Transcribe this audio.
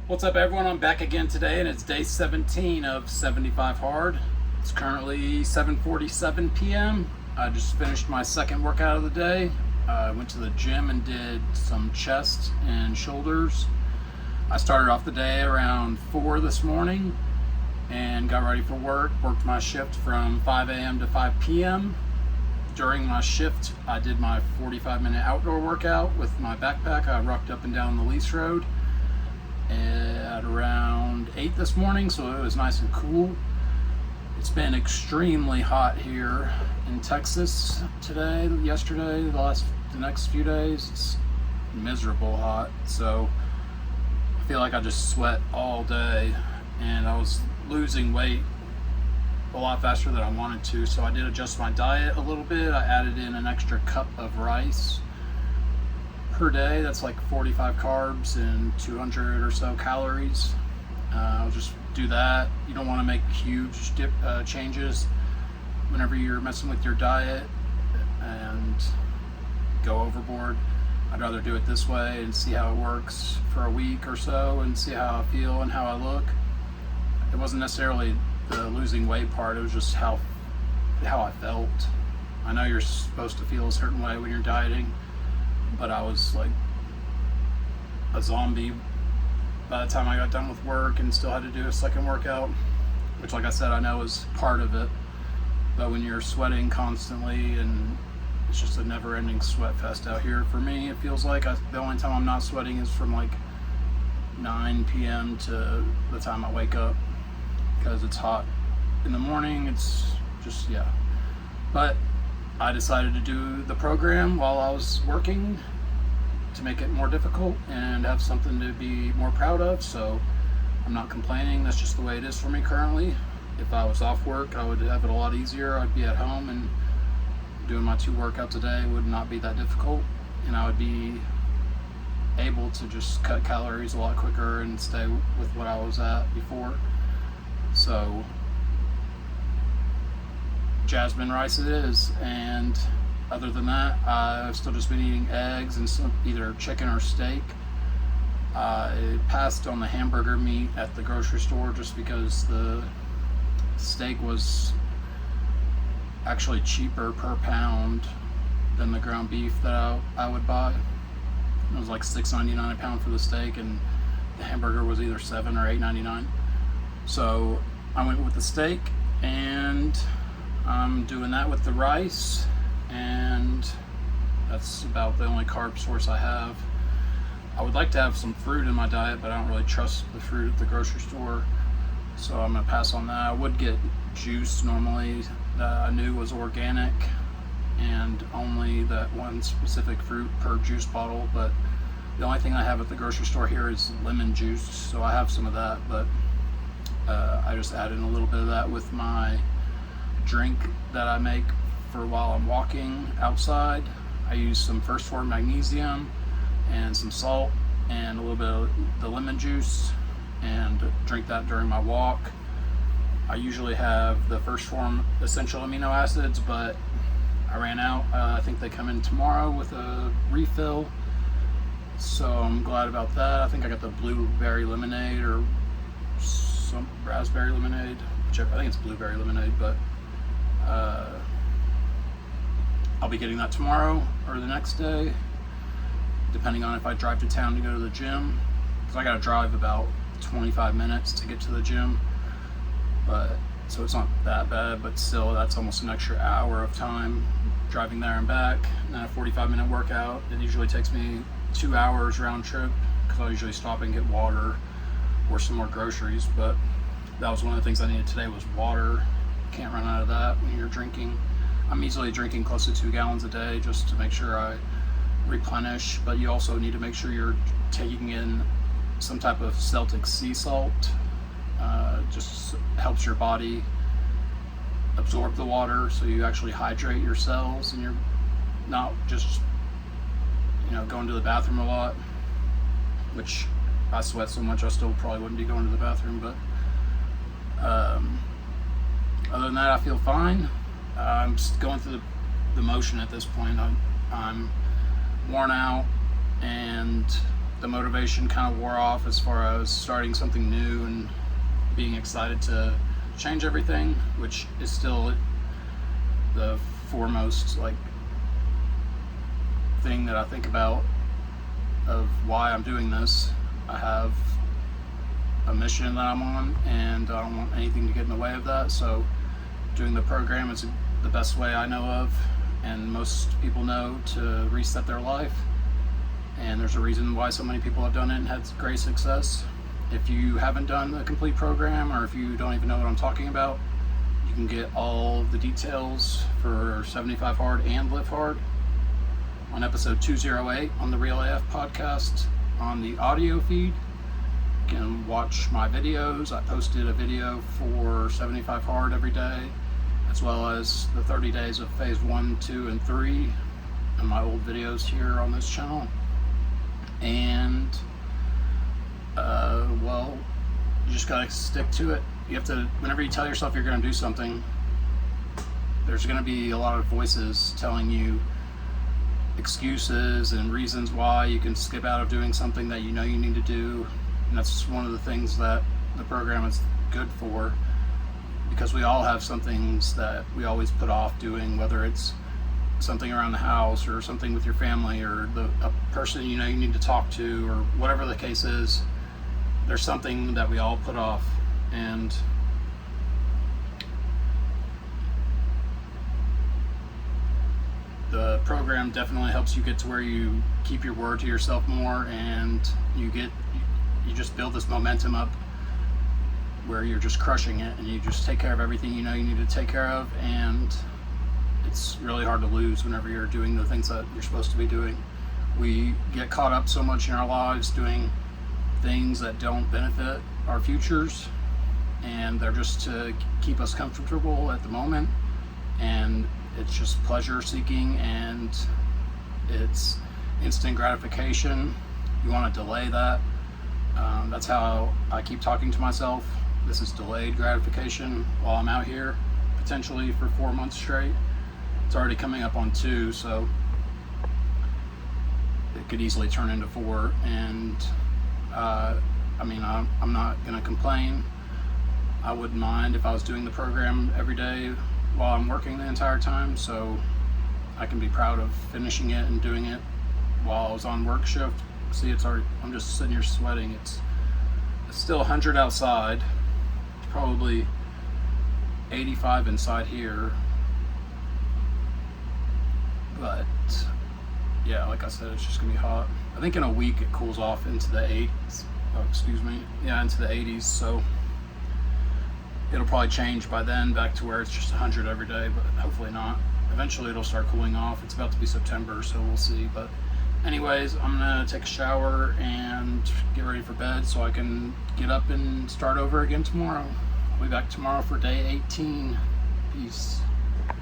What's up, everyone? I'm back again today, and it's day 17 of 75 Hard. It's currently 7:47 p.m. I just finished my second workout of the day. I went to the gym and did some chest and shoulders. I started off the day around 4 this morning and got ready for work. Worked my shift from 5 a.m. to 5 p.m. During my shift, I did my 45-minute outdoor workout with my backpack. I rocked up and down the Lease Road at around 8 this morning, so it was nice and cool. It's been extremely hot here in Texas today, yesterday, the next few days. It's miserable hot, so I feel like I just sweat all day, and I was losing weight a lot faster than I wanted to, so I did adjust my diet a little bit. I added in an extra cup of rice per day. That's like 45 carbs and 200 or so calories. I'll just do that. You don't want to make huge changes whenever you're messing with your diet and go overboard. I'd rather do it this way and see how it works for a week or so and see how I feel and how I look. It wasn't necessarily the losing weight part, it was just how I felt. I know you're supposed to feel a certain way when you're dieting, but I was like a zombie by the time I got done with work and still had to do a second workout, which, like I said, I know is part of it. But when you're sweating constantly, and it's just a never-ending sweat fest out here for me, it feels like the only time I'm not sweating is from like 9 p.m. to the time I wake up, because it's hot in the morning. It's just, yeah. But I decided to do the program while I was working to make it more difficult and have something to be more proud of, so I'm not complaining. That's just the way it is for me currently. If I was off work, I would have it a lot easier. I'd be at home and doing my 2 workouts a day would not be that difficult, and I would be able to just cut calories a lot quicker and stay with what I was at before. So jasmine rice it is, and other than that, I've still just been eating eggs and some either chicken or steak. I passed on the hamburger meat at the grocery store just because the steak was actually cheaper per pound than the ground beef that I would buy. It was like $6.99 a pound for the steak, and the hamburger was either $7 or $8.99. So I went with the steak, and I'm doing that with the rice, and that's about the only carb source I have. I would like to have some fruit in my diet, but I don't really trust the fruit at the grocery store, so I'm going to pass on that. I would get juice normally that I knew was organic and only that one specific fruit per juice bottle, but the only thing I have at the grocery store here is lemon juice, so I have some of that, but I just added in a little bit of that with my drink that I make for while I'm walking outside. I use some First Form magnesium and some salt and a little bit of the lemon juice and drink that during my walk. I usually have the First Form essential amino acids, but I ran out. I think they come in tomorrow with a refill, so I'm glad about that. I think I got the blueberry lemonade or some raspberry lemonade, whichever. I think it's blueberry lemonade, but I'll be getting that tomorrow or the next day, depending on if I drive to town to go to the gym, because I gotta drive about 25 minutes to get to the gym, but so it's not that bad, but still that's almost an extra hour of time driving there and back, and then a 45-minute workout. It usually takes me 2 hours round trip, because I'll usually stop and get water or some more groceries, but that was one of the things I needed today was water. Can't run out of that when you're drinking. I'm easily drinking close to 2 gallons a day just to make sure I replenish, but you also need to make sure you're taking in some type of Celtic sea salt. Just helps your body absorb the water, so you actually hydrate your cells and you're not just going to the bathroom a lot, which I sweat so much I still probably wouldn't be going to the bathroom, but other than that I feel fine. I'm just going through the motion at this point. I'm worn out, and the motivation kind of wore off as far as starting something new and being excited to change everything, which is still the foremost like thing that I think about of why I'm doing this. I have a mission that I'm on, and I don't want anything to get in the way of that. So doing the program is the best way I know of, and most people know, to reset their life. And there's a reason why so many people have done it and had great success. If you haven't done the complete program, or if you don't even know what I'm talking about, you can get all the details for 75 Hard and Live Hard on episode 208 on the Real AF podcast on the audio feed. You can watch my videos. I posted a video for 75 Hard every day, as well as the 30 days of phase 1, 2, and 3 and my old videos here on this channel. And well, you just gotta stick to it. You have to, whenever you tell yourself you're gonna do something, there's gonna be a lot of voices telling you excuses and reasons why you can skip out of doing something that you know you need to do. And that's one of the things that the program is good for, because we all have some things that we always put off doing, whether it's something around the house or something with your family, or a person you know you need to talk to, or whatever the case is. There's something that we all put off, and the program definitely helps you get to where you keep your word to yourself more, and you just build this momentum up where you're just crushing it, and you just take care of everything you know you need to take care of. And it's really hard to lose whenever you're doing the things that you're supposed to be doing. We get caught up so much in our lives doing things that don't benefit our futures, and they're just to keep us comfortable at the moment, and it's just pleasure seeking, and it's instant gratification. You want to delay that. That's how I keep talking to myself. This is delayed gratification while I'm out here, potentially for 4 months straight. It's already coming up on 2, so it could easily turn into 4. And I mean, I'm not gonna complain. I wouldn't mind if I was doing the program every day while I'm working the entire time, so I can be proud of finishing it and doing it while I was on work shift. See, it's already, I'm just sitting here sweating. It's still 100 outside, probably 85 inside here, but yeah, like I said, it's just gonna be hot. I think in a week it cools off into the 80s. Oh, excuse me. Yeah, into the 80s. So it'll probably change by then back to where it's just 100 every day, but hopefully not. Eventually it'll start cooling off. It's about to be September, so we'll see. But anyways, I'm gonna take a shower and get ready for bed so I can get up and start over again tomorrow. I'll be back tomorrow for day 18. Peace.